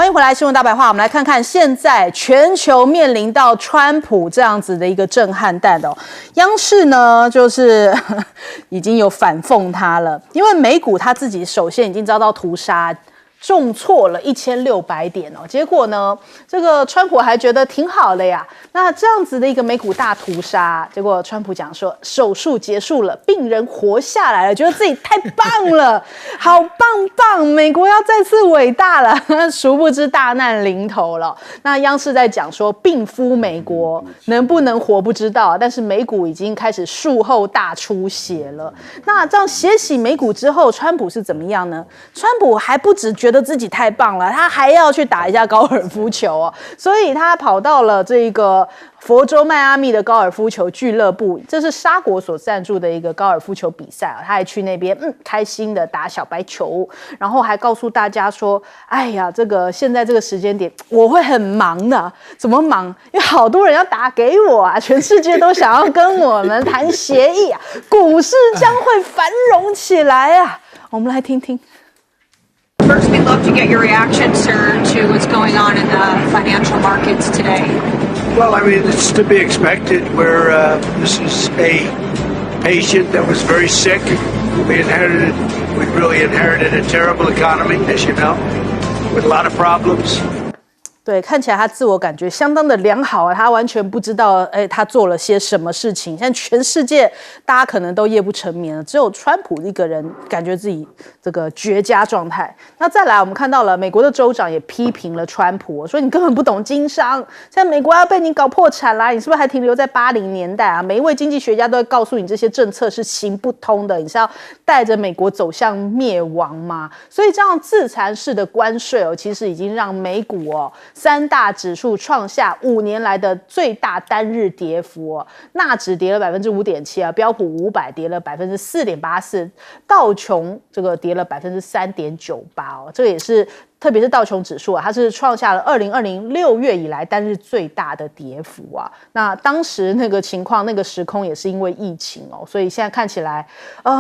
欢迎回来，新闻大白话。我们来看看现在全球面临到川普这样子的一个震撼弹哦。央视呢，就是已经有反讽他了，因为美股他自己首先已经遭到屠杀。重挫了1600点哦，结果呢，这个川普还觉得挺好的呀。那这样子的一个美股大屠杀，结果川普讲说手术结束了，病人活下来了，觉得自己太棒了，好棒，美国要再次伟大了。殊不知大难临头了。那央视在讲说，病夫美国能不能活不知道，但是美股已经开始术后大出血了。那这样血洗美股之后，川普是怎么样呢？川普还不只觉得自己太棒了，他还要去打一下高尔夫球哦，所以他跑到了这个佛州迈阿密的高尔夫球俱乐部，这是沙国所赞助的一个高尔夫球比赛啊，他还去那边开心的打小白球，然后还告诉大家说，哎呀，这个现在这个时间点我会很忙的，怎么忙？因为好多人要打给我啊，全世界都想要跟我们谈协议啊，股市将会繁荣起来啊，我们来听听。First, we'd love to get your reaction, sir, to what's going on in the financial markets today. Well, I mean, it's to be expected. This is a patient that was very sick. We really inherited a terrible economy, as you know, with a lot of problems. 对，看起来他自我感觉相当的良好啊，他完全不知道，他做了些什么事情。现在全世界大家可能都夜不成眠了，只有川普一个人感觉自己这个绝佳状态。那再来，我们看到了美国的州长也批评了川普，说你根本不懂经商，现在美国要被你搞破产啦，你是不是还停留在80年代啊？每一位经济学家都会告诉你，这些政策是行不通的，你是要带着美国走向灭亡吗？所以这样自残式的关税哦，其实已经让美股哦。3大指数创下5年来的最大单日跌幅哦，纳指跌了5.7%啊，标普500跌了4.84%，道琼这个跌了3.98%哦，这个也是。特别是道琼指数啊，它是创下了2020 6月以来单日最大的跌幅啊。那当时那个情况、那个时空也是因为疫情哦，所以现在看起来，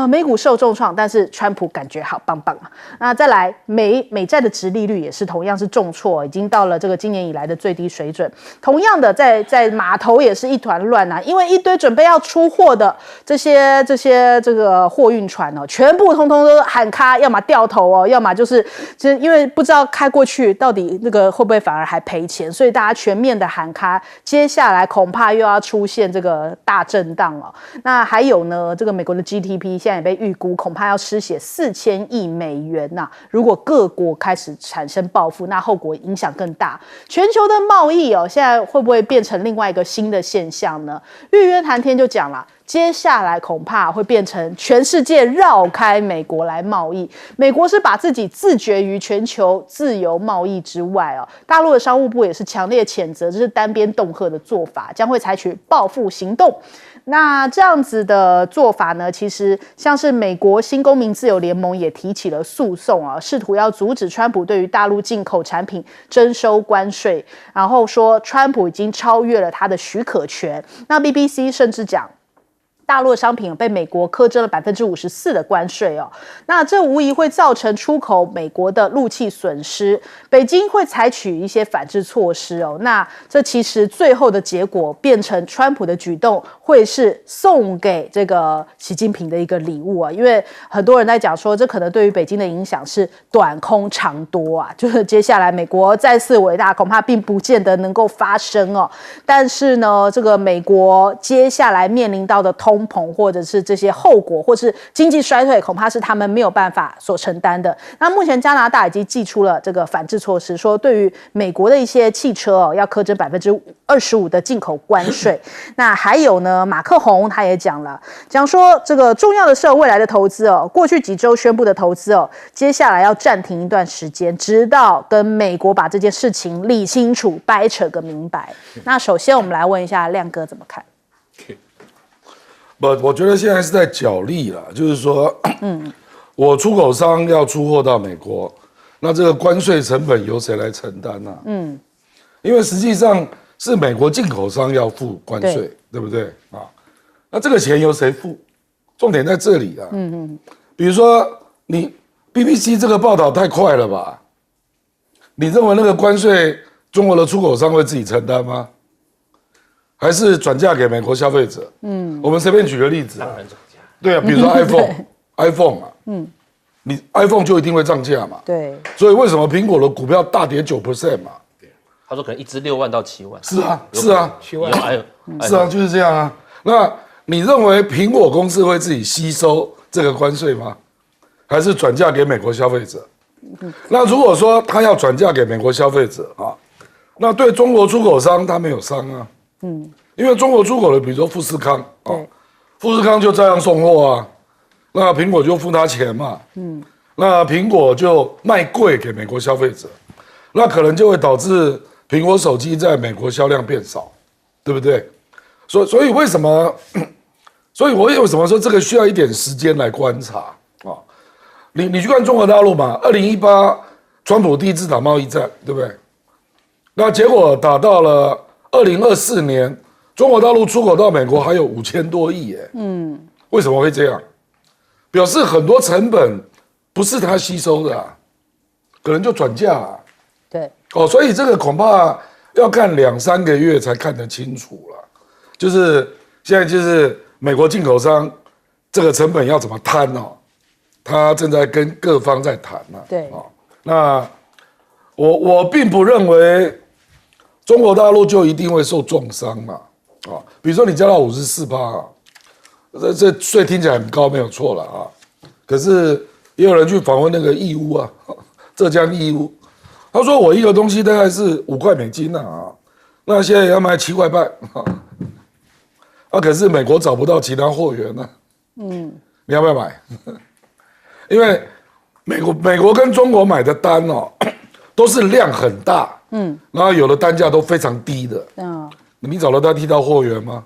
美股受重创，但是川普感觉好棒棒啊。那再来，美债的殖利率也是同样是重挫，已经到了这个今年以来的最低水准。同样的，在码头也是一团乱啊，因为一堆准备要出货的这些这个货运船哦，全部通通都喊卡，要么掉头哦，要么就是因为不知道开过去到底那个会不会反而还赔钱，所以大家全面的喊卡，接下来恐怕又要出现这个大震荡哦。那还有呢，这个美国的 GDP 现在也被预估恐怕要失血4000亿美元呐、如果各国开始产生报复，那后果影响更大。全球的贸易哦，现在会不会变成另外一个新的现象呢？日渊谈天就讲了。接下来恐怕会变成全世界绕开美国来贸易，美国是把自己自绝于全球自由贸易之外哦。大陆的商务部也是强烈谴责这是单边恫吓的做法，将会采取报复行动。那这样子的做法呢，其实像是美国新公民自由联盟也提起了诉讼啊，试图要阻止川普对于大陆进口产品征收关税，然后说川普已经超越了他的许可权。那 BBC 甚至讲。大陆的商品被美国课征了54%的关税哦，那这无疑会造成出口美国的陆气损失。北京会采取一些反制措施哦，那这其实最后的结果变成川普的举动会是送给这个习近平的一个礼物啊，因为很多人在讲说，这可能对于北京的影响是短空长多啊，就是接下来美国再次伟大恐怕并不见得能够发生哦。但是呢，这个美国接下来面临到的通膨或者是这些后果，或是经济衰退，恐怕是他们没有办法所承担的。那目前加拿大已经祭出了这个反制措施，说对于美国的一些汽车哦，要课征25%的进口关税。那还有呢，马克宏他也讲了，讲说这个重要的是未来的投资哦，过去几周宣布的投资哦，接下来要暂停一段时间，直到跟美国把这件事情理清楚，掰扯个明白。那首先我们来问一下亮哥怎么看？我觉得现在是在角力啦，就是说，我出口商要出货到美国，那这个关税成本由谁来承担呢？因为实际上是美国进口商要付关税，对不对啊？那这个钱由谁付？重点在这里啊。比如说你 BBC 这个报道太快了吧？你认为那个关税中国的出口商会自己承担吗？还是转嫁给美国消费者？我们随便举个例子啊，对啊，比如说 iPhone 嘛，你 iPhone 就一定会涨价嘛，对，所以为什么苹果的股票大跌9%嘛？他说可能一支6万到7万。是啊，是啊，7万，是啊，就是这样啊。那你认为苹果公司会自己吸收这个关税吗？还是转嫁给美国消费者？那如果说他要转嫁给美国消费者啊，那对中国出口商他没有伤啊，因为中国出口的，比如说富士康啊，富士康就照样送货啊，那苹果就付他钱嘛，那苹果就卖贵给美国消费者，那可能就会导致苹果手机在美国销量变少，对不对？所以为什么？所以我为什么说这个需要一点时间来观察啊？你去看中国大陆嘛，2018川普第一次打贸易战，对不对？那结果打到了2024年，中国大陆出口到美国还有5000多亿耶。为什么会这样？表示很多成本不是他吸收的啊，可能就转嫁啊。对，所以这个恐怕要看2-3个月才看得清楚了。就是现在就是美国进口商这个成本要怎么摊哦，他正在跟各方在谈呢。对，那我并不认为中国大陆就一定会受重伤嘛。比如说你加到54%啊，这税听起来很高，没有错了啊。可是也有人去访问那个义乌啊，浙江义乌，他说我一个东西大概是5块美金啊，那现在要卖7块半。可是美国找不到其他货源呢。你要不要买？因为美国跟中国买的单哦，都是量很大，然后有的单价都非常低的。你找得到替代货源吗？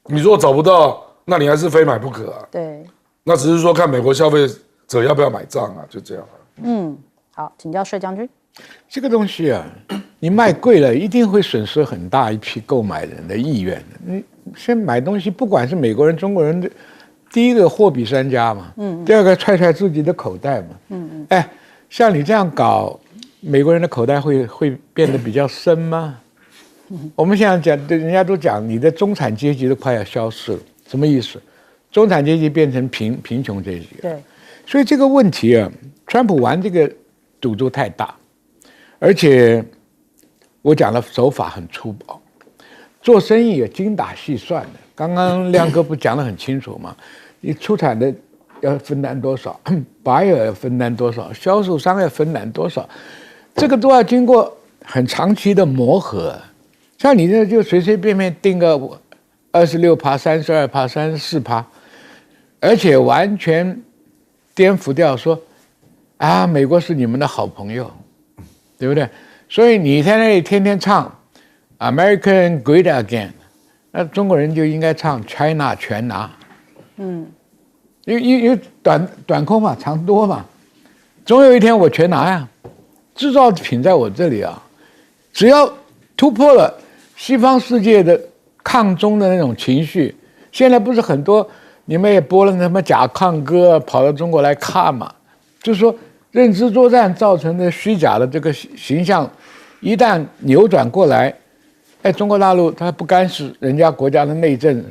你如果找不到，那你还是非买不可啊。对，那只是说看美国消费者要不要买账啊，就这样。好，请教税将军。这个东西啊，你卖贵了，一定会损失很大一批购买人的意愿的。你先买东西，不管是美国人、中国人，第一个货比三家嘛，第二个揣揣自己的口袋嘛，像你这样搞，美国人的口袋会变得比较深吗？我们现在讲，人家都讲你的中产阶级都快要消失了，什么意思？中产阶级变成贫穷阶级了。对，所以这个问题啊，川普玩这个赌注太大。而且我讲的手法很粗暴，做生意也精打细算的。刚刚亮哥不讲得很清楚吗？你出产的要分担多少，buyer 要分担多少，销售商要分担多少，这个都要经过很长期的磨合。像你这就随随便便定个26%、32%、34%，而且完全颠覆掉说啊，美国是你们的好朋友。对不对？所以你在那里天天唱 American Great Again， 那中国人就应该唱 China 全拿。因为短空嘛，长多嘛，总有一天我全拿呀。制造品在我这里啊，只要突破了西方世界的抗中的那种情绪，现在不是很多你们也播了什么假抗歌跑到中国来看嘛，就是说。认知作战造成的虚假的这个形象，一旦扭转过来，中国大陆它不干涉人家国家的内政，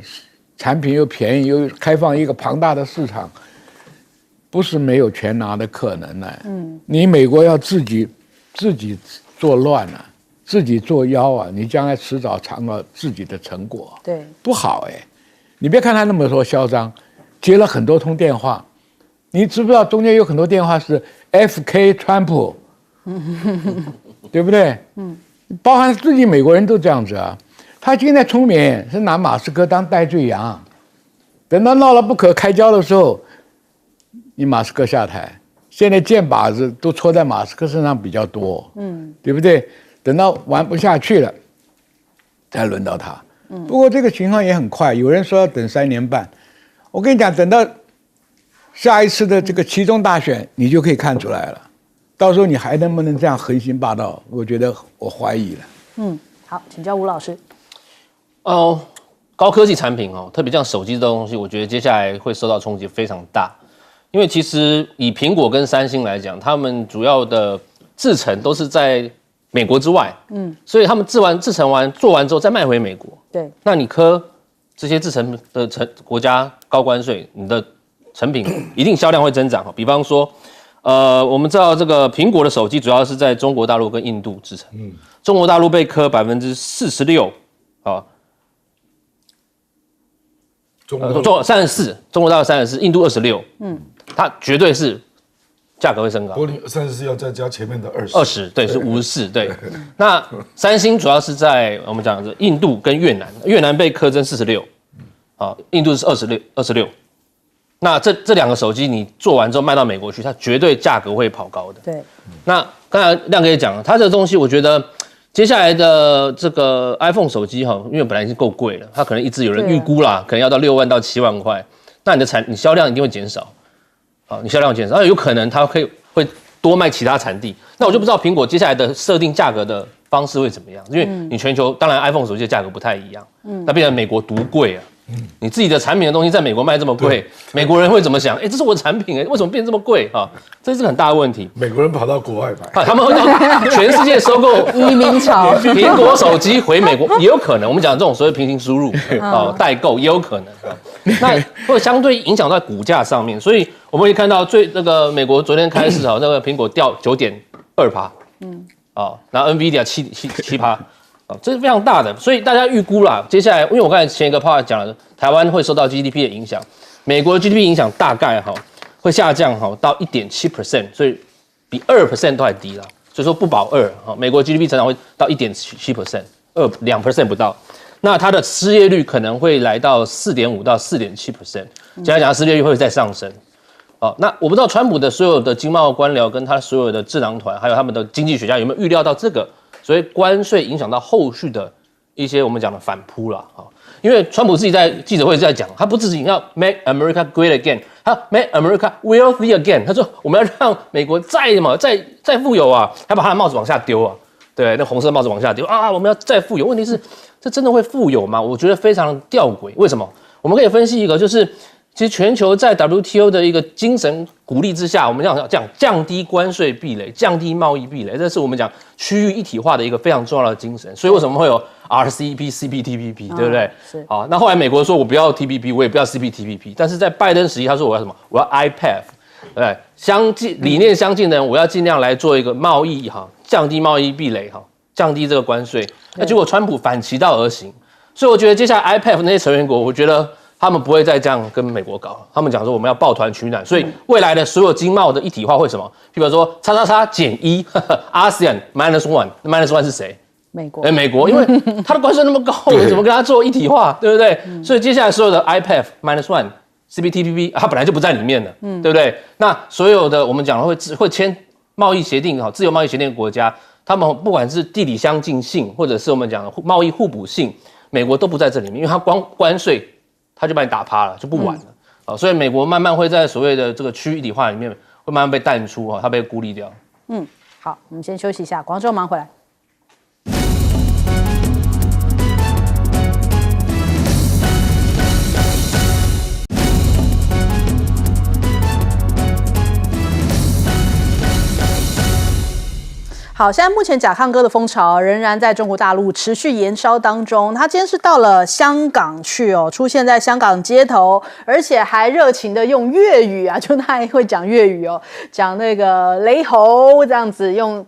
产品又便宜，又开放一个庞大的市场，不是没有全拿的可能呢。你美国要自己作乱啊，自己作妖啊，你将来迟早尝到自己的成果。对，不好你别看他那么说嚣张，接了很多通电话，你知不知道中间有很多电话是？FK 川普，对不对？包含自己美国人都这样子啊。他现在聪明是拿马斯克当代罪羊，等到闹了不可开交的时候，你马斯克下台，现在箭靶子都戳在马斯克身上比较多，对不对？等到玩不下去了，才轮到他。不过这个情况也很快，有人说要等3年半，我跟你讲，等到。下一次的这个期中大选，你就可以看出来了。到时候你还能不能这样横行霸道？我觉得我怀疑了。好，请教吴老师。高科技产品特别像手机这东西，我觉得接下来会受到冲击非常大。因为其实以苹果跟三星来讲，他们主要的制程都是在美国之外，所以他们制程完做完之后再卖回美国。对，那你这些制程的国家高关税，你的成品一定销量会增长。比方说，我们知道这个苹果的手机主要是在中国大陆跟印度制成，中国大陆被科46%，啊，34%，中国大陆34%，印度26%，它绝对是价格会升高。不过你34要再加前面的20，对，是54，对。那三星主要是在我们讲的印度跟越南，越南被苛征46，啊，印度是26。那这两个手机你做完之后卖到美国去，它绝对价格会跑高的。对。那刚才亮哥也讲了，它这个东西我觉得接下来的这个 iPhone 手机哈，因为本来已经够贵了，它可能一直有人预估啦，可能要到6万到7万块，那你销量一定会减少。你销量减少，那有可能它会多卖其他产地。那我就不知道苹果接下来的设定价格的方式会怎么样，因为你全球当然 iPhone 手机的价格不太一样，那变成美国独贵啊。你自己的产品的东西在美国卖这么贵，美国人会怎么想？这是我的产品为什么变这么贵啊？这是个很大的问题。美国人跑到国外买，他们会到全世界收购移民潮，苹果手机回美国也有可能。我们讲这种所谓平行输入代购也有可能。那会相对影响到股价上面，所以我们会看到美国昨天开始那个苹果掉9.2%，然后 NVIDIA 7%，这是非常大的，所以大家预估啦，接下来因为我刚才前一个 part 讲了，台湾会受到 GDP 的影响，美国的 GDP 影响大概会下降到 1.7%， 所以比 2% 都还低啦，所以说不保2，美国 GDP 成长会到 1.7%，2% 不到。那它的失业率可能会来到 4.5% 到 4.7%， 简单讲，失业率会再上升。那我不知道川普的所有的经贸官僚跟他所有的智囊团，还有他们的经济学家有没有预料到这个所谓关税影响到后续的一些我们讲的反扑啦。因为川普自己在记者会在讲，他不只是要 Make America Great Again， 他 Make America Wealthy Again， 他说我们要让美国再富有啊，他把他的帽子往下丢啊，对，那红色帽子往下丢啊，我们要再富有。问题是，这真的会富有吗？我觉得非常吊诡。为什么？我们可以分析一个，就是其实全球在 WTO 的一个精神鼓励之下，我们讲降低关税壁垒、降低贸易壁垒，这是我们讲区域一体化的一个非常重要的精神。所以为什么会有 RCEP、CPTPP， 对不对？是。好，那后来美国说我不要 TPP， 我也不要 CPTPP， 但是在拜登时期他说我要什么？我要 IPEF， 对，理念相近的人，我要尽量来做一个贸易降低贸易壁垒降低这个关税。那结果川普反其道而行，所以我觉得接下来 IPEF 那些成员国，我觉得他们不会再这样跟美国搞，他们讲说我们要抱团取暖，所以未来的所有经贸的一体化会什么？譬如说+++-1 ASEAN -1 是谁？美国。美国，因为它的关税那么高，你怎么跟它做一体化，对不对？所以接下来所有的 IPEF -1、CPTPP 它本来就不在里面了，对不对？那所有的我们讲会签贸易协定自由贸易协定的国家，他们不管是地理相近性，或者是我们讲的贸易互补性，美国都不在这里面，因为它光关税，它就把你打趴了，就不玩了。所以美国慢慢会在所谓的这个区域一体化里面，会慢慢被淡出它被孤立掉。好，我们先休息一下，广州忙回来。好，现在目前甲亢哥的风潮仍然在中国大陆持续延烧当中。他今天是到了香港去出现在香港街头，而且还热情的用粤语就他还会讲粤语讲那个雷猴这样子，用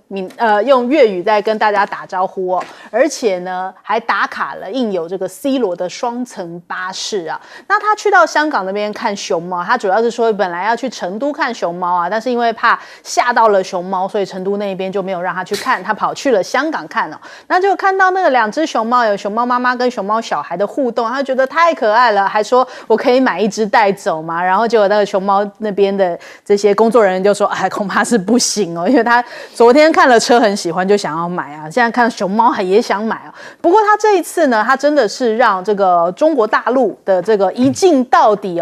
粤语在跟大家打招呼而且呢还打卡了印有这个 C 罗的双层巴士那他去到香港那边看熊猫，他主要是说本来要去成都看熊猫但是因为怕吓到了熊猫，所以成都那边就没有让他去看，他跑去了香港看那就看到那个2只熊猫，有熊猫妈妈跟熊猫小孩的互动，他觉得太可爱了，还说我可以买1只带走嘛。然后结果那个熊猫那边的这些工作人员就说，恐怕是不行因为他昨天看了车很喜欢，就想要买现在看熊猫也想买不过他这一次呢，他真的是让这个中国大陆的这个一镜到底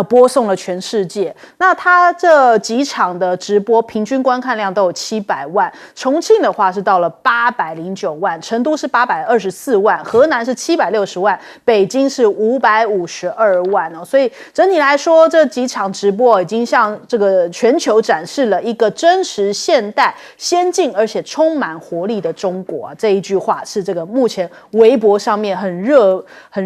播送了全世界。那他这几场的直播平均观看量都有700万，重重庆的话是到了809万，成都是824万，河南是760万，北京是552万哦。所以整体来说，这几场直播已经向这个全球展示了一个真实、现代、先进而且充满活力的中国啊。这一句话是这个目前微博上面很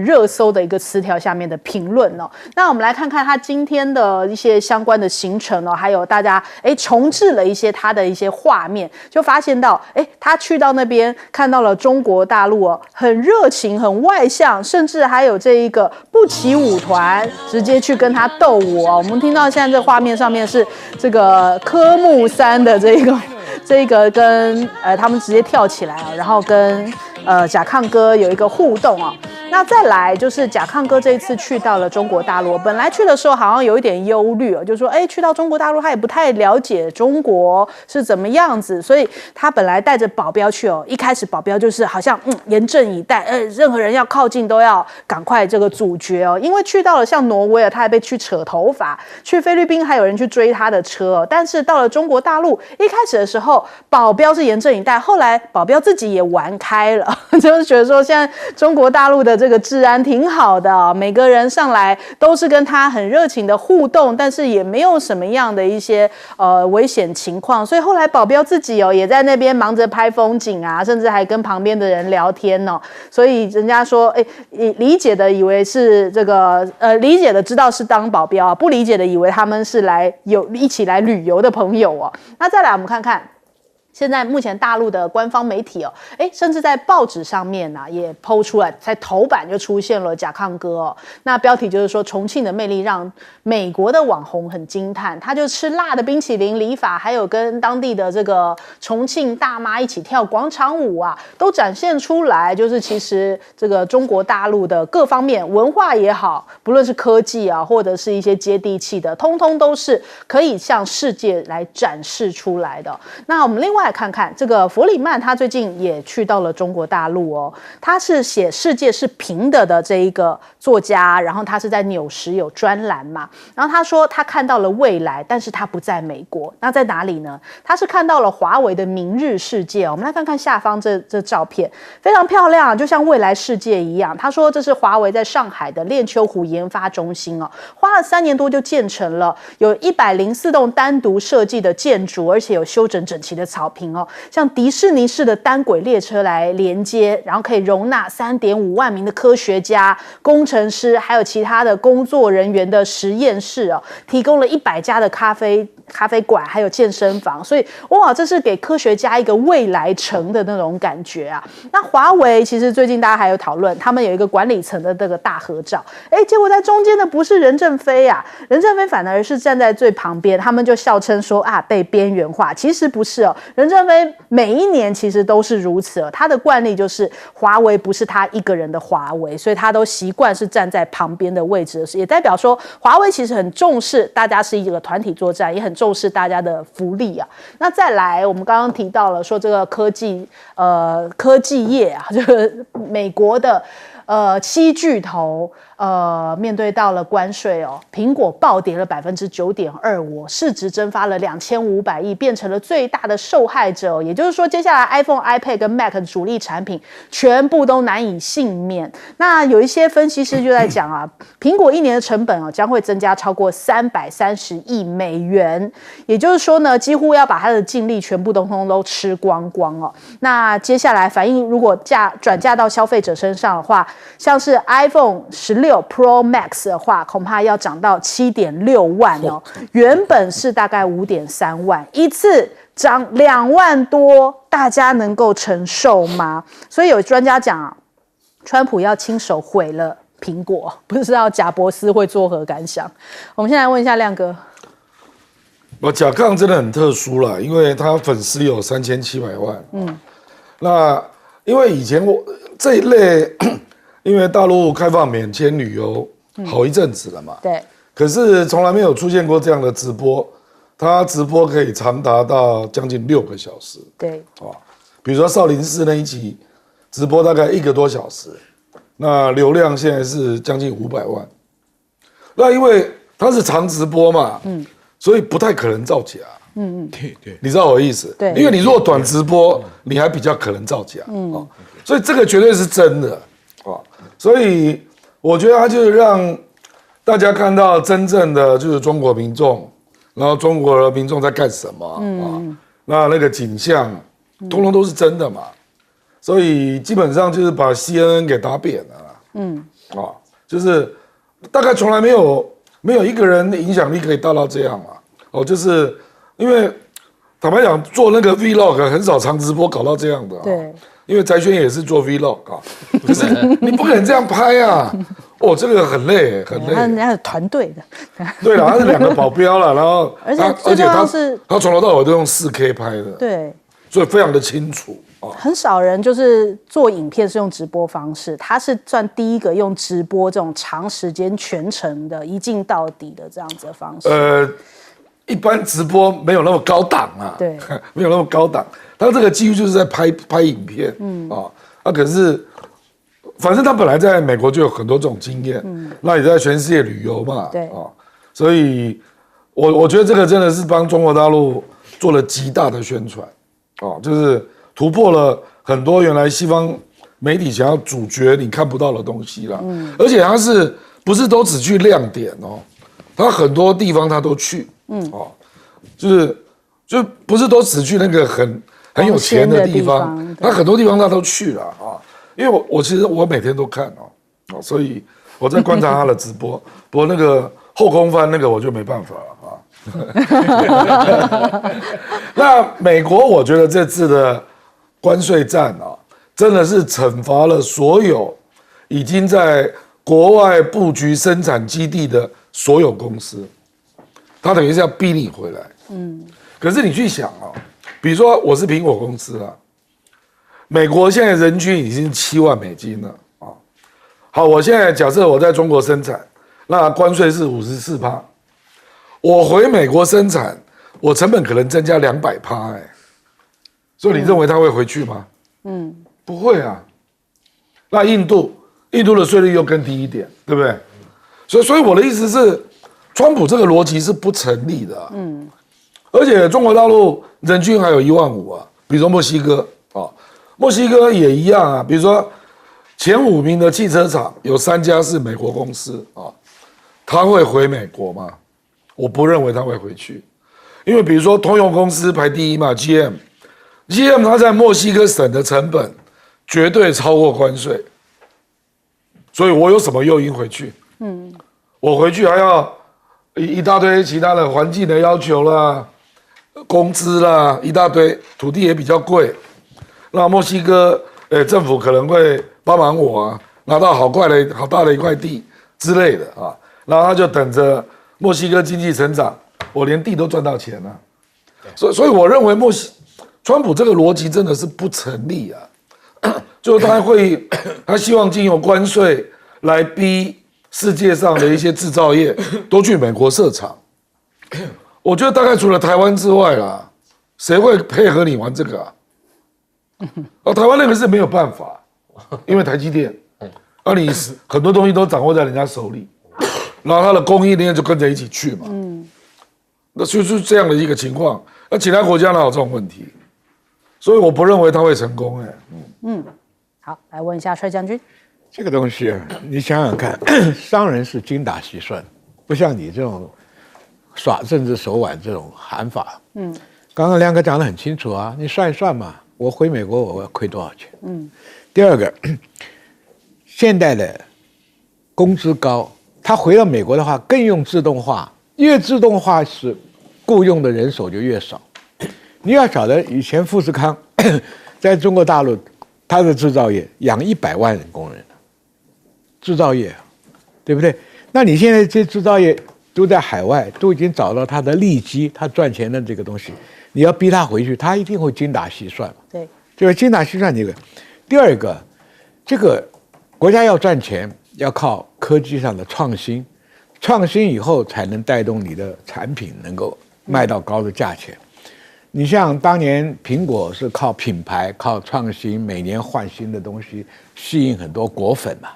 热搜的一个词条下面的评论哦。那我们来看看他今天的一些相关的行程哦，还有大家重置了一些他的一些画面，就发现到他去到那边看到了中国大陆哦，很热情、很外向，甚至还有这一个不起舞团直接去跟他斗舞哦。我们听到现在这画面上面是这个科目3的这个跟他们直接跳起来啊，然后跟甲亢哥有一个互动啊。那再来就是甲亢哥这一次去到了中国大陆，本来去的时候好像有一点忧虑哦，就说去到中国大陆他也不太了解中国是怎么样子，所以他本来带着保镖去哦，一开始保镖就是好像严阵以待，任何人要靠近都要赶快这个阻绝哦，因为去到了像挪威他还被去扯头发，去菲律宾还有人去追他的车哦，但是到了中国大陆一开始的时候保镖是严阵以待，后来保镖自己也玩开了，就是觉得说现在中国大陆的这个治安挺好的哦，每个人上来都是跟他很热情的互动，但是也没有什么样的一些危险情况，所以后来保镖自己也在那边忙着拍风景啊，甚至还跟旁边的人聊天哦，所以人家说理解的以为是这个理解的知道是当保镖啊，不理解的以为他们是一起来旅游的朋友哦。那再来我们看看现在目前大陆的官方媒体甚至在报纸上面也抛出来，在头版就出现了甲亢哥哦。那标题就是说重庆的魅力让美国的网红很惊叹，他就吃辣的冰淇淋、理发，还有跟当地的这个重庆大妈一起跳广场舞啊，都展现出来，就是其实这个中国大陆的各方面文化也好，不论是科技啊，或者是一些接地气的，通通都是可以向世界来展示出来的。那我们另外看看这个弗里曼，他最近也去到了中国大陆哦。他是写世界是平的这一个作家，然后他是在纽时有专栏嘛。然后他说他看到了未来，但是他不在美国，那在哪里呢？他是看到了华为的明日世界。我们来看看下方这照片，非常漂亮，就像未来世界一样。他说这是华为在上海的练秋湖研发中心哦，花了3年多就建成了，有104栋单独设计的建筑，而且有修整整齐的草坪哦，像迪士尼式的单轨列车来连接，然后可以容纳3.5万名的科学家、工程师，还有其他的工作人员的实验室哦，提供了100家的咖啡馆，还有健身房，所以哇，这是给科学家一个未来城的那种感觉啊。那华为其实最近大家还有讨论，他们有一个管理层的这个大合照，结果在中间的不是任正非啊，任正非反而是站在最旁边，他们就笑称说被边缘化，其实不是哦，任正非每一年其实都是如此哦，他的惯例就是华为不是他一个人的华为，所以他都习惯是站在旁边的位置，也代表说华为其实很重视大家是一个团体作战，也很重视大家的福利啊。那再来，我们刚刚提到了说这个科技业啊，这个美国的7巨头面对到了关税哦，苹果暴跌了9.25%，市值蒸发了2500亿，变成了最大的受害者。也就是说，接下来 iPhone、iPad 跟 Mac 的主力产品全部都难以幸免。那有一些分析师就在讲啊，苹果1年的成本将会增加超过330亿美元，也就是说呢，几乎要把它的净利全部都吃光光哦。那接下来反应如果转嫁到消费者身上的话，像是 iPhone 16 Pro Max 的话，恐怕要涨到7.6万哦，原本是大概5.3万，一次涨2万多，大家能够承受吗？所以有专家讲川普要亲手毁了苹果，不知道贾伯斯会作何感想？我们先来问一下亮哥。甲亢真的很特殊啦，因为他粉丝有3700万。那因为以前这一类，因为大陆开放免签旅游好一阵子了嘛，对。可是从来没有出现过这样的直播，他直播可以长达到将近6个小时。对。比如说少林寺那一集直播大概1个多小时，那流量现在是将近500万。那因为它是长直播嘛，所以不太可能造假。对，你知道我的意思？对，因为你如果短直播，你还比较可能造假。所以这个绝对是真的啊。所以我觉得他就是让大家看到真正的就是中国民众，然后中国的民众在干什么那个景象，通通都是真的嘛。所以基本上就是把 CNN 给打扁了。就是大概从来没有一个人的影响力可以大到这样嘛。就是因为坦白讲，做那个 Vlog 很少长直播搞到这样的。对。因为翟轩也是做 Vlog 可是你不可能这样拍啊！这个很累，很累。人家是团队的。对了，他是2个保镖了，然后而且最重要是他从头到尾都用4K 拍的。对。所以非常的清楚。很少人就是做影片是用直播方式，他是算第一个用直播这种长时间全程的一镜到底的这样子的方式。一般直播没有那么高档啊，对，没有那么高档。他这个几乎就是在拍影片，可是反正他本来在美国就有很多这种经验，那也在全世界旅游嘛，对，所以我觉得这个真的是帮中国大陆做了极大的宣传，就是突破了很多原来西方媒体想要主角你看不到的东西啦，而且他是不是都只去亮点他很多地方他都去，就不是都只去那个很有钱的地方，他很多地方他都去了因为我其实我每天都看所以我在观察他的直播，不过那个后空翻那个我就没办法了那美国我觉得这次的关税战真的是惩罚了所有已经在国外布局生产基地的所有公司，他等于是要逼你回来。可是你去想比如说我是苹果公司美国现在人均已经7万美金了好，我现在假设我在中国生产，那关税是54%，我回美国生产，我成本可能增加200%所以你认为他会回去吗？不会啊。那印度的税率又更低一点，对不对？所以我的意思是，川普这个逻辑是不成立的而且中国大陆人均还有15000比如说墨西哥墨西哥也一样比如说前5名的汽车厂有3家是美国公司他会回美国吗？我不认为他会回去，因为比如说通用公司排第1嘛 ，GM 它在墨西哥省的成本绝对超过关税，所以我有什么诱因回去？我回去还要一大堆其他的环境的要求啦、工资啦，一大堆，土地也比较贵。那墨西哥政府可能会帮忙我拿到好大的一块地之类的然后他就等着墨西哥经济成长，我连地都赚到钱了。所以我认为川普这个逻辑真的是不成立就是他希望经由关税来逼世界上的一些制造业都去美国设厂。我觉得大概除了台湾之外啦，谁会配合你玩这个台湾那个是没有办法，因为台积电你很多东西都掌握在人家手里，然后他的供应链就跟着一起去嘛。那就是这样的一个情况。那其他国家哪有这种问题？所以我不认为他会成功好，来问一下帅将军，这个东西你想想看，商人是精打细算，不像你这种耍政治手腕这种喊法。刚刚亮哥讲得很清楚你算一算嘛，我回美国我要亏多少钱？第二个，现在的工资高，他回到美国的话更用自动化，越自动化是雇佣的人手就越少。你要晓得，以前富士康在中国大陆，它的制造业养100万人工人，制造业，对不对？那你现在这制造业都在海外，都已经找到它的利基，它赚钱的这个东西，你要逼他回去，他一定会精打细算。对，就是精打细算这个。第二个，这个国家要赚钱，要靠科技上的创新，创新以后才能带动你的产品能够卖到高的价钱。你像当年苹果是靠品牌、靠创新，每年换新的东西，吸引很多果粉嘛。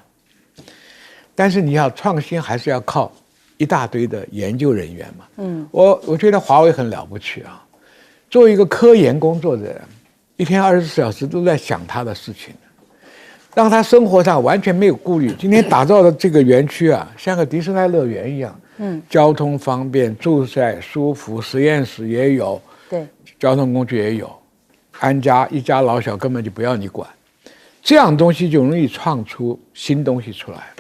但是你要创新，还是要靠一大堆的研究人员嘛。我觉得华为很了不起啊，作为一个科研工作者，一天24小时都在想他的事情，让他生活上完全没有顾虑。今天打造的这个园区啊，像个迪士尼乐园一样，交通方便，住起来舒服，实验室也有，对，交通工具也有，安家一家老小根本就不要你管，这样东西就容易创出新东西出来。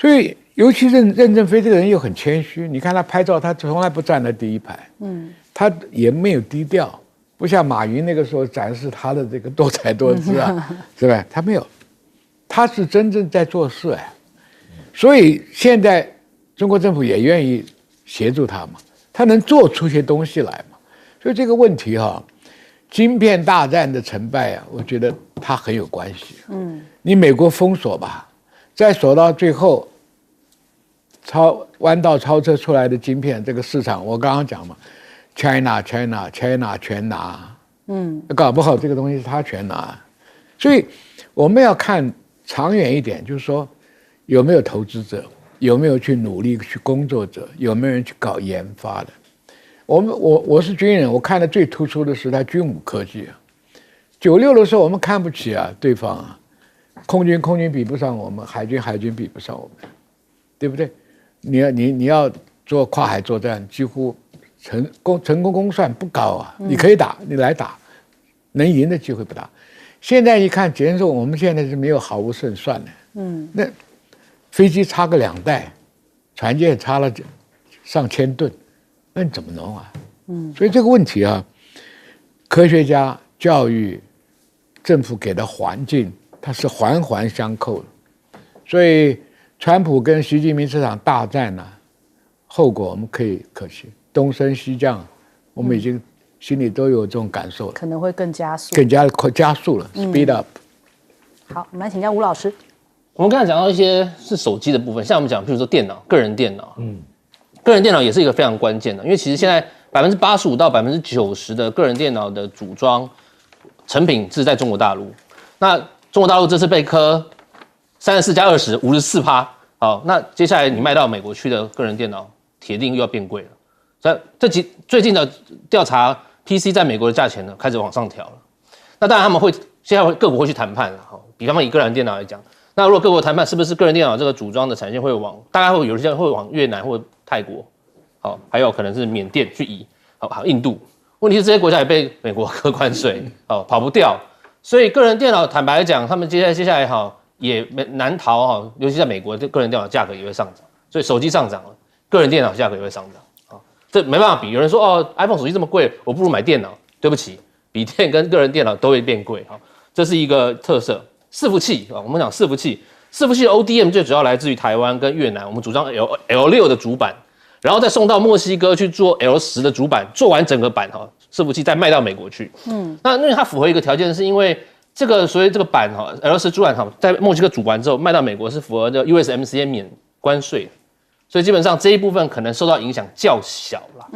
所以尤其是任正非这个人又很谦虚，你看他拍照，他从来不站在第一排，他也没有低调，不像马云那个时候展示他的这个多才多姿啊，是吧？他没有，他是真正在做事哎，所以现在中国政府也愿意协助他嘛，他能做出些东西来嘛，所以这个问题哈，晶片大战的成败啊，我觉得它很有关系。你美国封锁吧，再锁到最后，弯道超车出来的晶片这个市场，我刚刚讲嘛 ，China 全拿，搞不好这个东西是他全拿，所以我们要看长远一点，就是说有没有投资者，有没有去努力去工作者，有没有人去搞研发的。我是军人，我看的最突出的是他军武科技啊。96的时候我们看不起啊对方啊，空军比不上我们，海军比不上我们，对不对？你要做跨海作战，几乎成功公算不高啊。你可以打，你来打，能赢的机会不大。现在一看，简直我们现在是没有毫无胜算的。那飞机差个2代，船舰差了上千吨，那你怎么弄啊？所以这个问题啊，科学家、教育、政府给的环境，它是环环相扣的。所以，川普跟习近平这场大战呢，后果我们可以可惜，东升西降，我们已经心里都有这种感受了，可能会更加速，更加加速了，speed up。好，我们来请教吴老师。我们刚才讲到一些是手机的部分，像我们讲，比如说电脑，个人电脑，个人电脑也是一个非常关键的，因为其实现在85%到90%的个人电脑的组装成品是在中国大陆。那中国大陆这次被科34+20，54%。好，那接下来你卖到美国去的个人电脑，铁定又要变贵了。所以最近的调查 ，PC 在美国的价钱呢开始往上调了。那当然他们现在各国会去谈判了。好，比方以个人电脑来讲。那如果各国谈判，是不是个人电脑这个组装的产线会大概有些会往越南或泰国，好，还有可能是缅甸去移，好，印度。问题是这些国家也被美国科关税，跑不掉。所以个人电脑坦白讲，他们接下来也难逃尤其在美国，个人电脑价格也会上涨。所以手机上涨了，个人电脑价格也会上涨。这没办法比。有人说iPhone 手机这么贵，我不如买电脑。对不起，笔电跟个人电脑都会变贵。这是一个特色。伺服器我们讲伺服器的 ODM 最主要来自于台湾跟越南，我们组装 L6 的主板，然后再送到墨西哥去做 L10 的主板，做完整个板伺服器再卖到美国去。那因为它符合一个条件，是因为这个所以这个板L10 主板在墨西哥组完之后卖到美国是符合的 USMCA 免关税，所以基本上这一部分可能受到影响较小啦。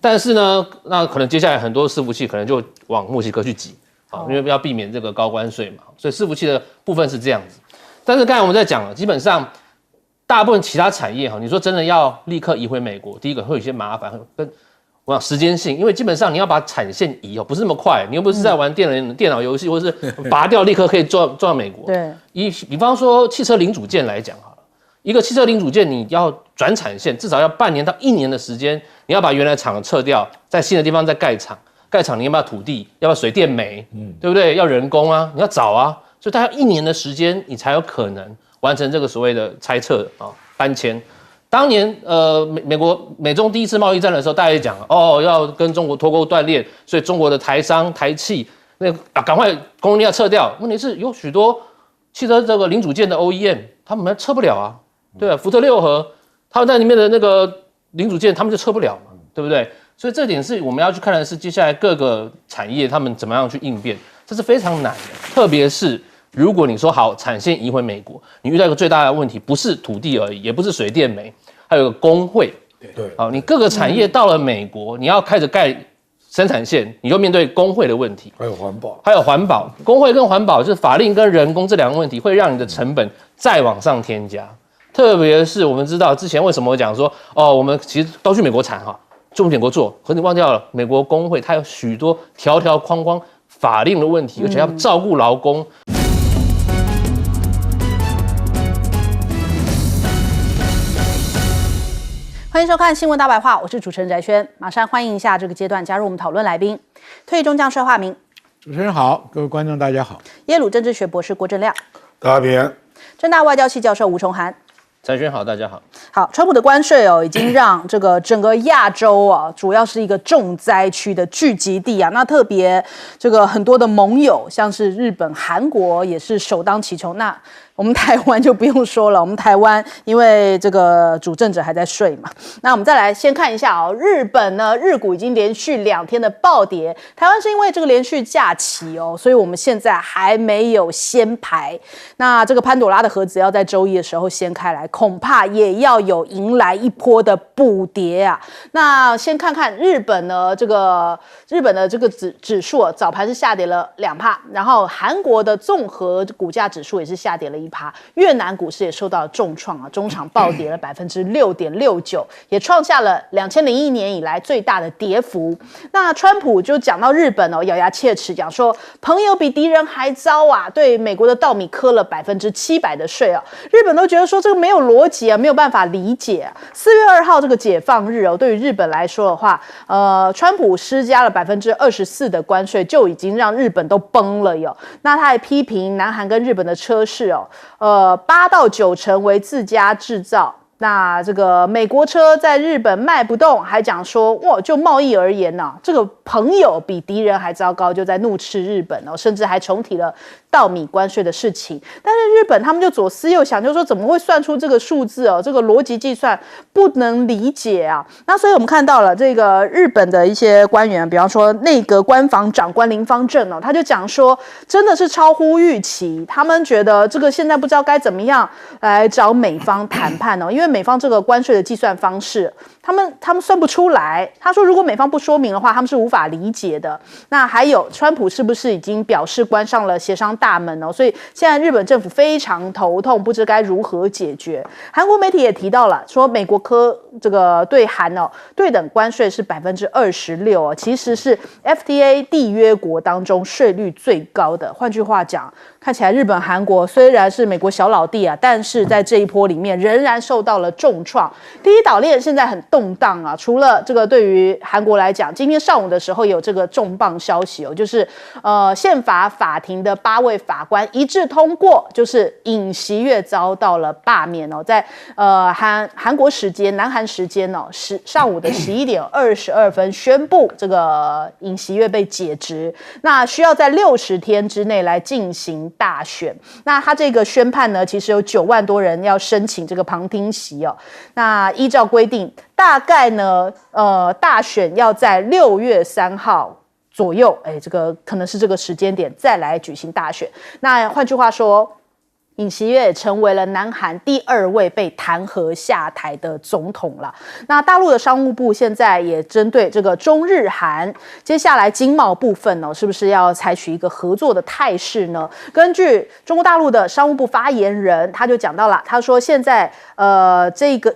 但是呢，那可能接下来很多伺服器可能就往墨西哥去挤。因为要避免这个高关税嘛，所以伺服器的部分是这样子。但是刚才我们在讲了，基本上大部分其他产业你说真的要立刻移回美国，第一个会有一些麻烦，跟我讲时间性，因为基本上你要把产线移不是那么快，你又不是在玩电脑游戏，或是拔掉立刻可以撞到美国。对，比方说汽车零组件来讲好了，一个汽车零组件你要转产线，至少要半年到1年的时间，你要把原来厂撤掉，在新的地方再盖厂。盖厂你要不要土地，要不要水电煤，对不对？要人工啊，你要找啊，所以大概1年的时间，你才有可能完成这个所谓的拆撤搬迁。当年美中第一次贸易战的时候，大家也讲要跟中国脱钩断链，所以中国的台商台企赶快供应链要撤掉。问题是有许多汽车这个零组件的 OEM， 他们撤不了啊，对吧？福特6合他们在里面的那个零组件，他们就撤不了嘛，对不对？所以这点是我们要去看的是接下来各个产业他们怎么样去应变，这是非常难的。特别是如果你说好产线移回美国，你遇到一个最大的问题，不是土地而已，也不是水电煤，还有个工会。对，好，你各个产业到了美国，你要开始盖生产线，你就面对工会的问题，还有环保，工会跟环保就是法令跟人工这2个问题，会让你的成本再往上添加。特别是我们知道之前为什么我讲说，我们其实都去美国产哈，就美国做，可你忘掉了，美国工会它有许多条条框框法令的问题，而且要照顾劳工。欢迎收看《新闻大白话》，我是主持人翟轩，马上欢迎一下这个阶段加入我们讨论来宾，退役中将帅化明，主持人好，各位观众大家好，耶鲁政治学博士郭正亮，大家平安，政大外交系教授吴崇涵。翟轩好，大家好。好，川普的关税已经让这个整个亚洲主要是一个重灾区的聚集地啊。那特别这个很多的盟友，像是日本、韩国也是首当其冲。那我们台湾就不用说了，我们台湾因为这个主政者还在睡嘛。那我们再来先看一下日本呢，日股已经连续2天的暴跌。台湾是因为这个连续假期所以我们现在还没有先排。那这个潘朵拉的盒子要在周一的时候掀开来，恐怕也要有迎来一波的补跌啊。那先看看日本呢，日本的这个指数早盘是下跌了2%，然后韩国的综合股价指数也是下跌了1%，越南股市也受到了重创啊，中场暴跌了6.69%，也创下了2001年以来最大的跌幅。那川普就讲到日本咬牙切齿，讲说朋友比敌人还糟啊，对美国的稻米科了700%的税啊，日本都觉得说这个没有逻辑啊，没有办法理解啊。4月2号这个解放日对于日本来说的话，川普施加了24%的关税，就已经让日本都崩了哟。那他还批评南韩跟日本的车市8到9成为自家制造。那这个美国车在日本卖不动，还讲说就贸易而言呢，这个朋友比敌人还糟糕，就在怒斥日本甚至还重提了稻米关税的事情。但是日本他们就左思右想，就说怎么会算出这个数字这个逻辑计算不能理解啊。那所以我们看到了这个日本的一些官员，比方说内阁官房长官林芳正他就讲说真的是超乎预期，他们觉得这个现在不知道该怎么样来找美方谈判因为美方这个关税的计算方式他们算不出来，他说如果美方不说明的话他们是无法理解的。那还有川普是不是已经表示关上了协商大门所以现在日本政府非常头痛，不知该如何解决。韩国媒体也提到了说美国这个对韩对等关税是26%其实是 FTA 缔约国当中税率最高的。换句话讲，看起来日本韩国虽然是美国小老弟但是在这一波里面仍然受到了重创。第一岛链现在很动荡除了这个对于韩国来讲，今天上午的时候有这个重磅消息就是宪法法庭的8位法官一致通过，就是尹锡悦遭到了罢免在韩国时间南韩时间上午的11点22分宣布这个尹锡悦被解职，那需要在60天之内来进行大选。那他这个宣判呢，其实有9万多人要申请这个旁听席那依照规定，大概呢大选要在6月3号左右，这个可能是这个时间点再来举行大选。那换句话说，尹锡悦也成为了南韩第2位被弹劾下台的总统了。那大陆的商务部现在也针对这个中日韩接下来经贸部分是不是要采取一个合作的态势呢？根据中国大陆的商务部发言人，他就讲到了，他说现在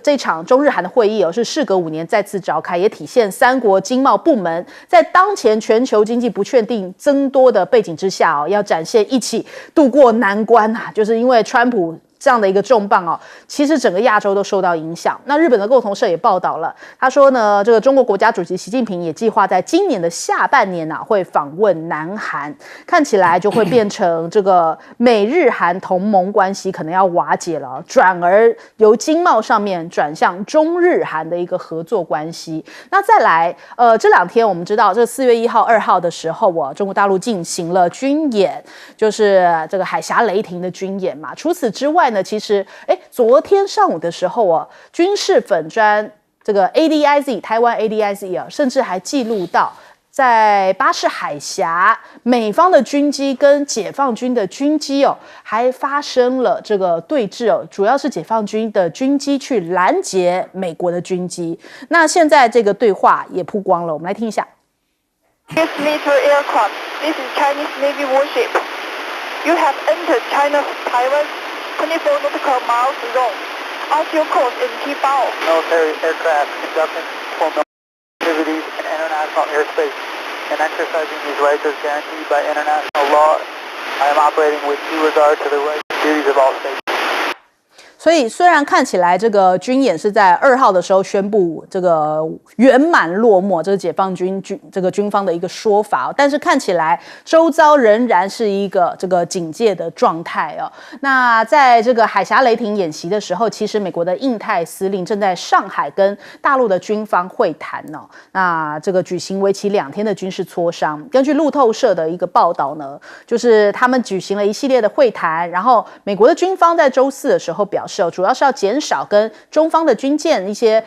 这场中日韩的会议是事隔5年再次召开，也体现3国经贸部门在当前全球经济不确定增多的背景之下要展现一起度过难关就是因为川普这样的一个重磅其实整个亚洲都受到影响。那日本的共同社也报道了，他说呢，这个中国国家主席习近平也计划在今年的下半年会访问南韩，看起来就会变成这个美日韩同盟关系可能要瓦解了，转而由经贸上面转向中日韩的一个合作关系。那再来这2天我们知道这4月1号2号的时候中国大陆进行了军演，就是这个海峡雷霆的军演嘛。除此之外呢，其实昨天上午的时候军事粉专这个 ADIZ 台湾 ADIZ 甚至还记录到在巴士海峡，美方的军机跟解放军的军机还发生了这个对峙主要是解放军的军机去拦截美国的军机。那现在这个对话也曝光了，我们来听一下。This military aircraft, this is Chinese Navy warship. You have entered China's Taiwan 24 nautical miles zone. of your course in Kibao. Military aircraft conducting formal activities in international airspace and exercising these rights as guaranteed by international law. I am operating with due regard to the rights and duties of all states. 所以虽然看起来这个军演是在2号的时候宣布这个圆满落幕，这是解放军这个军方的一个说法，但是看起来周遭仍然是一个这个警戒的状态哦。那在这个海峡雷霆演习的时候，其实美国的印太司令正在上海跟大陆的军方会谈哦。那这个举行为期2天的军事磋商。根据路透社的一个报道呢，就是他们举行了一系列的会谈，然后美国的军方在周4的时候表示，主要是要减少跟中方的军舰一些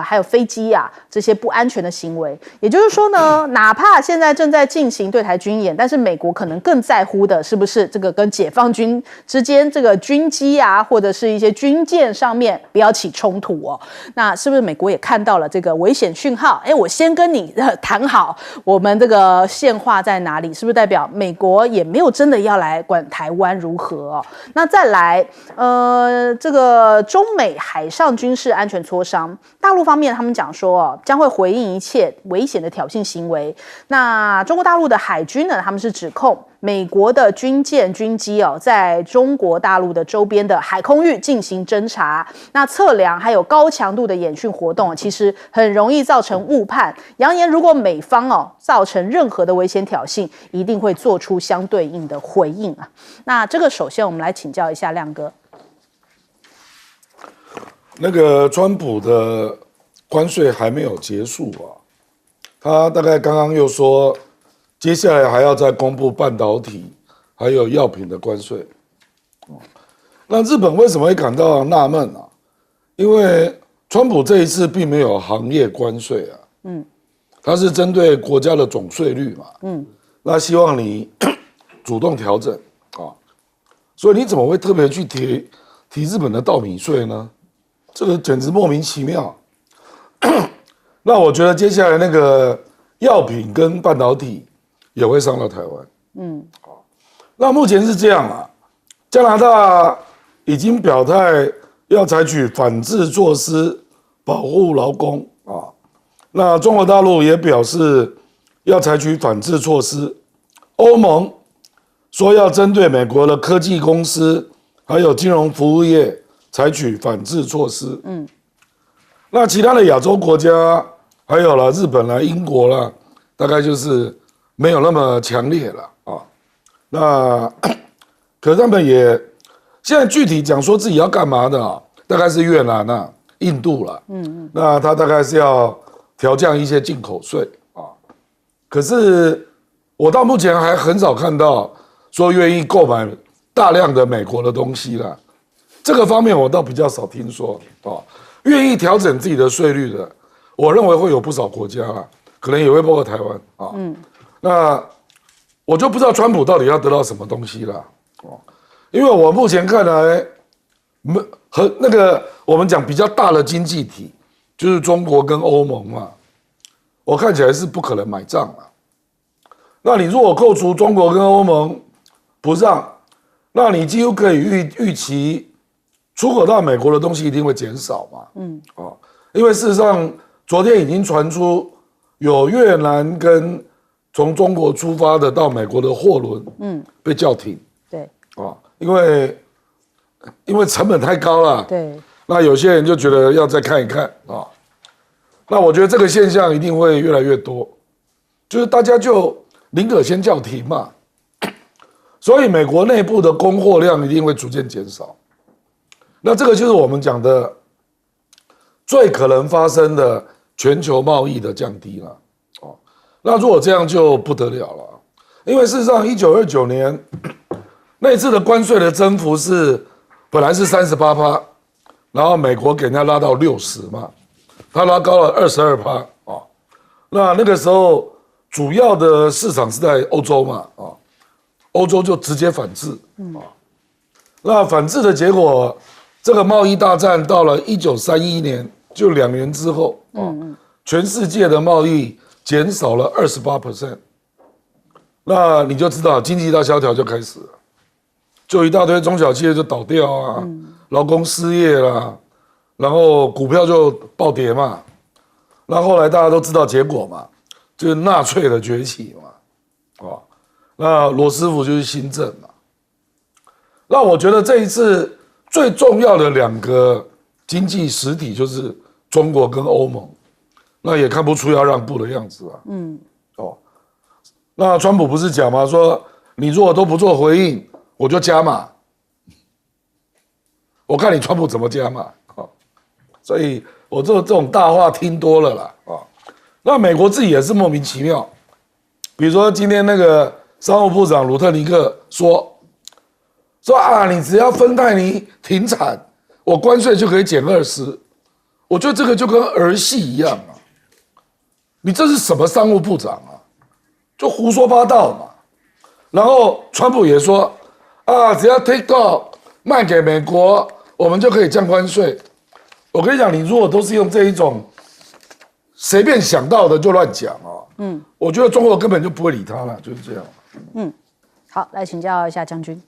还有飞机啊这些不安全的行为。也就是说呢，哪怕现在正在进行对台军演，但是美国可能更在乎的是不是这个跟解放军之间这个军机啊，或者是一些军舰上面不要起冲突哦。那是不是美国也看到了这个危险讯号？我先跟你谈好，我们这个线划在哪里？是不是代表美国也没有真的要来管台湾如何哦？那再来这个中美海上军事安全磋商，大陆方面他们讲说将会回应一切危险的挑衅行为。那中国大陆的海军呢，他们是指控美国的军舰军机在中国大陆的周边的海空域进行侦查，那测量还有高强度的演训活动，其实很容易造成误判。扬言如果美方造成任何的危险挑衅，一定会做出相对应的回应啊。那这个首先我们来请教一下亮哥。那个川普的关税还没有结束啊，他大概刚刚又说，接下来还要再公布半导体还有药品的关税。那日本为什么会感到纳闷啊？因为川普这一次并没有行业关税啊，他是针对国家的总税率嘛，那希望你主动调整啊，所以你怎么会特别去提日本的稻米税呢？这个简直莫名其妙。那我觉得接下来那个药品跟半导体也会上到台湾。那目前是这样啊，加拿大已经表态要采取反制措施保护劳工啊。那中国大陆也表示要采取反制措施，欧盟说要针对美国的科技公司还有金融服务业采取反制措施。那其他的亚洲国家还有了日本啦、英国啦，大概就是没有那么强烈了啊。那可是他们也现在具体讲说自己要干嘛的啊，大概是越南啊、印度啦。那他大概是要调降一些进口税啊。可是我到目前还很少看到说愿意购买大量的美国的东西啦。这个方面我倒比较少听说啊，愿意调整自己的税率的，我认为会有不少国家啦，可能也会包括台湾啊。那我就不知道川普到底要得到什么东西啦，因为我目前看来，和那个我们讲比较大的经济体，就是中国跟欧盟嘛，我看起来是不可能买账嘛。那你如果扣除中国跟欧盟不让，那你几乎可以预期。出口到美国的东西一定会减少嘛？因为事实上，昨天已经传出有越南跟从中国出发的到美国的货轮，被叫停。对，因为成本太高了。对，那有些人就觉得要再看一看啊。那我觉得这个现象一定会越来越多，就是大家就宁可先叫停嘛。所以美国内部的供货量一定会逐渐减少。那这个就是我们讲的最可能发生的全球贸易的降低了。那如果这样就不得了了，因为事实上1929年那次的关税的增幅是本来是38%，然后美国给人家拉到60%嘛，他拉高了22%啊。那个时候主要的市场是在欧洲嘛，欧洲就直接反制啊。那反制的结果。这个贸易大战到了1931年，就2年之后，全世界的贸易减少了28%，那你就知道经济大萧条就开始了，就一大堆中小企业就倒掉啊，劳工失业啦，然后股票就暴跌嘛。那后来大家都知道结果嘛，就是纳粹的崛起嘛，哦，那罗斯福就是新政嘛。那我觉得这一次最重要的2个经济实体就是中国跟欧盟，那也看不出要让步的样子啊。哦，那川普不是讲吗？说你如果都不做回应，我就加码。我看你川普怎么加码。哦，所以我这种大话听多了啦。哦，那美国自己也是莫名其妙，比如说今天那个商务部长鲁特尼克说啊，你只要芬太尼停产，我关税就可以减20%。我觉得这个就跟儿戏一样啊！你这是什么商务部长啊？就胡说八道嘛。然后川普也说啊，只要 TikTok 卖给美国，我们就可以降关税。我跟你讲，你如果都是用这一种随便想到的就乱讲哦，我觉得中国根本就不会理他了，就是这样。好，来请教一下将军。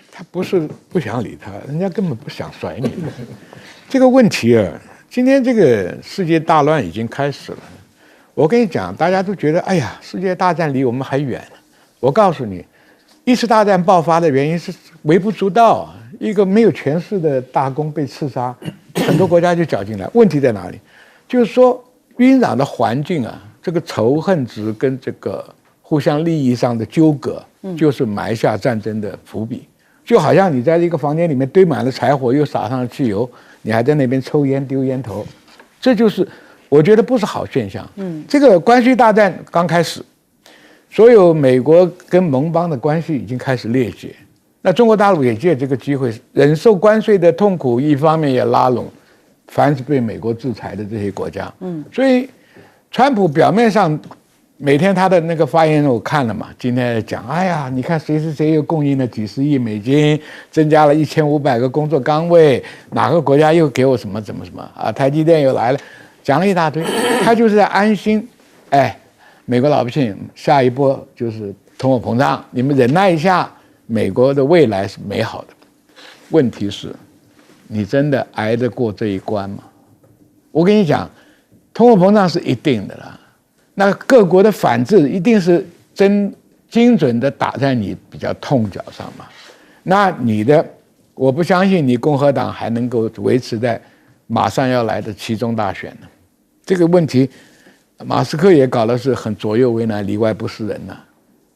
他不是不想理他，人家根本不想甩你。这个问题啊，今天这个世界大乱已经开始了。我跟你讲，大家都觉得，哎呀，世界大战离我们还远。我告诉你，1次大战爆发的原因是微不足道，一个没有权势的大公被刺杀，很多国家就搅进来。问题在哪里？就是说，晕染的环境啊，这个仇恨值跟这个互相利益上的纠葛，就是埋下战争的伏笔。就好像你在一个房间里面堆满了柴火，又撒上了汽油，你还在那边抽烟丢烟头，这就是我觉得不是好现象。这个关系大战刚开始，所有美国跟盟邦的关系已经开始裂解。那中国大陆也借这个机会忍受关税的痛苦，一方面也拉拢凡是被美国制裁的这些国家。所以川普表面上每天他的那个发言我看了嘛，今天讲，哎呀，你看谁又供应了几十亿美金，增加了1500个工作岗位，哪个国家又给我什么啊？台积电又来了，讲了一大堆，他就是在安心，哎，美国老百姓下一波就是通货膨胀，你们忍耐一下，美国的未来是美好的。问题是，你真的挨得过这一关吗？我跟你讲，通货膨胀是一定的啦。那各国的反制一定是精准的打在你比较痛脚上嘛？那你的，我不相信你共和党还能够维持在马上要来的期中大选呢。这个问题，马斯克也搞的是很左右为难，里外不是人呐，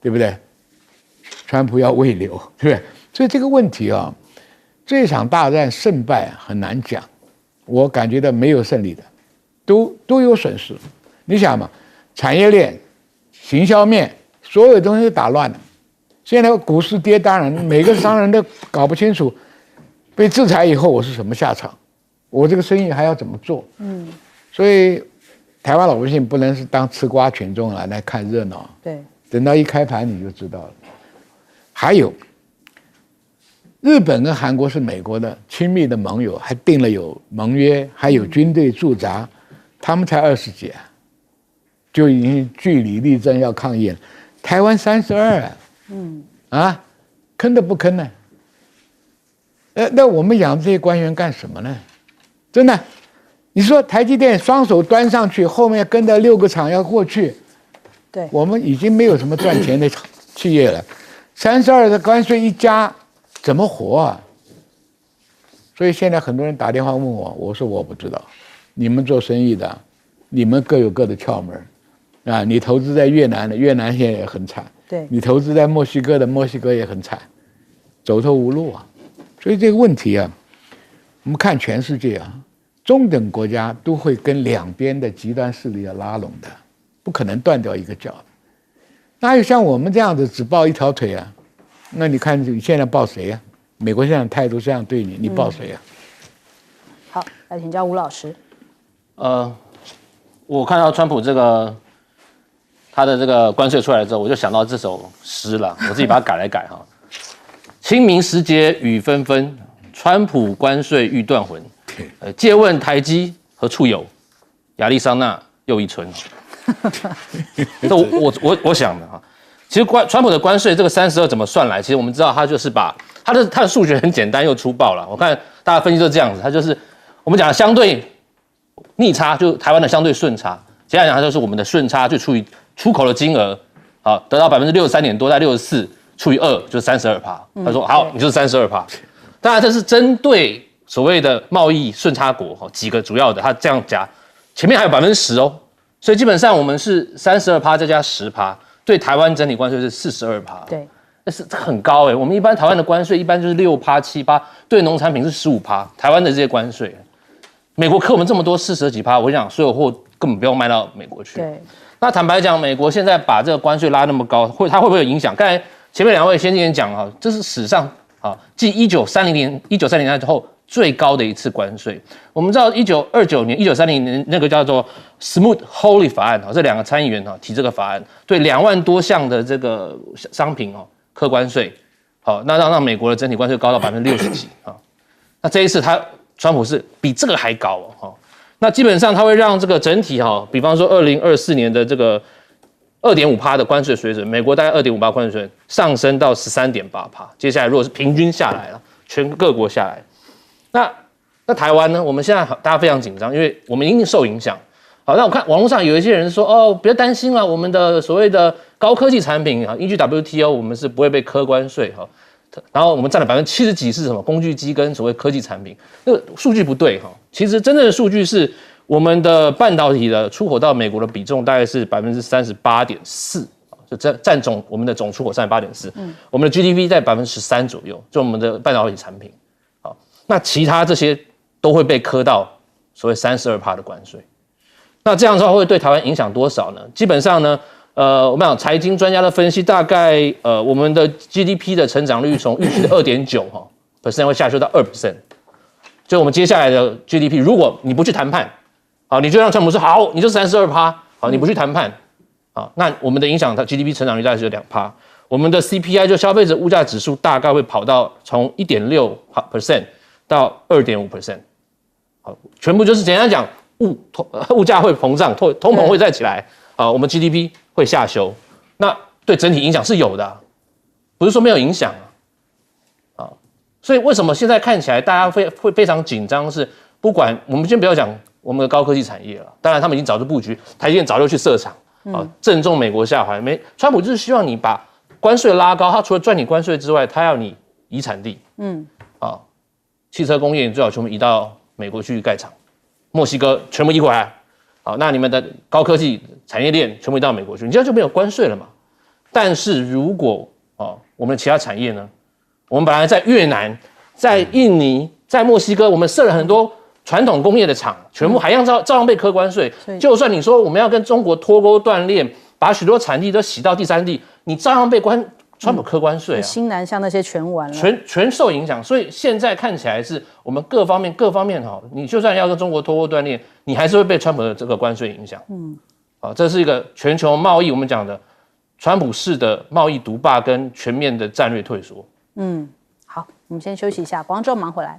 对不对？川普要未留，对不对？所以这个问题啊，这场大战胜败很难讲，我感觉到没有胜利的，都有损失。你想嘛？产业链、行销面，所有东西都打乱了。现在股市跌，当然每个商人都搞不清楚，被制裁以后我是什么下场，我这个生意还要怎么做？所以台湾老百姓不能是当吃瓜群众来看热闹。对，等到一开盘你就知道了。还有，日本跟韩国是美国的亲密的盟友，还订了有盟约，还有军队驻扎，他们才20几啊。就已经据理力争要抗议了，台湾32啊，坑都不坑呢？那我们养这些官员干什么呢？真的，你说台积电双手端上去，后面跟着6个厂要过去，对，我们已经没有什么赚钱的企业了，32的关税一加，怎么活啊？所以现在很多人打电话问我，我说我不知道，你们做生意的，你们各有各的窍门。啊，你投资在越南的，越南现在也很惨；对，你投资在墨西哥的，墨西哥也很惨，走投无路啊。所以这个问题啊，我们看全世界啊，中等国家都会跟两边的极端势力要拉拢的，不可能断掉一个脚。哪有像我们这样子只抱一条腿啊？那你看你现在抱谁啊？美国现在态度这样对你，你抱谁啊？好，来请教吴老师。我看到川普这个他的这个关税出来之后，我就想到这首诗了，我自己把它改来改哈。清明时节雨纷纷，川普关税欲断魂。借问台积何处有？亚利桑那又一村。这我想的哈，其实川普的关税这个32怎么算来？其实我们知道他就是把他的数学很简单又粗暴了。我看大家分析都这样子，他就是我们讲的相对逆差，就台湾的相对顺差，简单讲，它就是我们的顺差就除以出口的金额，好，得到63%点多，在64除以2就是32%。他说好，你就是32%。当然这是针对所谓的贸易顺差国，几个主要的，他这样加，前面还有10%哦，所以基本上我们是32%再加10%，对台湾整体关税是42%。对，这很高哎，我们一般台湾的关税一般就是6%、7%，对农产品是15%，台湾的这些关税。美国扣我们这么多40几%，我想所有货根本不用卖到美国去。对，那坦白讲，美国现在把这个关税拉那么高，它会不会有影响？刚才前面2位先前讲哈，这是史上继1930年之后最高的一次关税。我们知道1929年、1930年那个叫做 Smoot-Hawley 法案这2个参议员提这个法案，对2万多项的这个商品课关税，好，那让美国的整体关税高到60%几啊。那这一次川普是比这个还高哦，那基本上它会让这个整体比方说2024年的这个2.5%的关税水准，美国大概2.5%关税水准上升到13.8%。接下来如果是平均下来了，全各国下来，那台湾呢？我们现在大家非常紧张，因为我们一定受影响。好，那我看网络上有一些人说，不要担心了，我们的所谓的高科技产品依据 WTO 我们是不会被课关税哈。然后我们占了70%几是什么？工具机跟所谓科技产品，那个数据不对哈。其实真正的数据是我们的半导体的出口到美国的比重大概是38.4%，就占我们的总出口38.4%。我们的 GDP 在13%左右，就我们的半导体产品。好，那其他这些都会被课到所谓32%的关税。那这样的话会对台湾影响多少呢？基本上呢。我们讲财经专家的分析，大概我们的 GDP 的成长率从预期的2.9% 会下修到2%。就我们接下来的 GDP， 如果你不去谈判，好，你就让川普说好，你就32%，好，你不去谈判，好，那我们的影响它 GDP 成长率大概是2%。我们的 CPI 就消费者物价指数大概会跑到从1.6% 到2.5%，好，全部就是简单讲，物价会膨胀，通膨会再起来。我们 GDP 会下修，那对整体影响是有的，不是说没有影响啊。所以为什么现在看起来大家会非常紧张？是不管我们先不要讲我们的高科技产业了，当然他们已经早就布局，台积电早就去设厂正中美国下怀。川普就是希望你把关税拉高，他除了赚你关税之外，他要你移产地，汽车工业最好全部移到美国去盖厂，墨西哥全部移回来。好，那你们的高科技产业链全部到美国去，你这样就没有关税了嘛？但是如果我们的其他产业呢？我们本来在越南、在印尼、在墨西哥，我们设了很多传统工业的厂，全部还照样被课关税。就算你说我们要跟中国脱钩断链，把许多产地都洗到第三地，你照样被川普课关税啊。新南向那些全完了，全受影响。所以现在看起来是我们各方面你就算要跟中国脱钩断链，你还是会被川普的这个关税影响。这是一个全球贸易我们讲的川普式的贸易独霸跟全面的战略退缩。好，我们先休息一下，广州忙回来。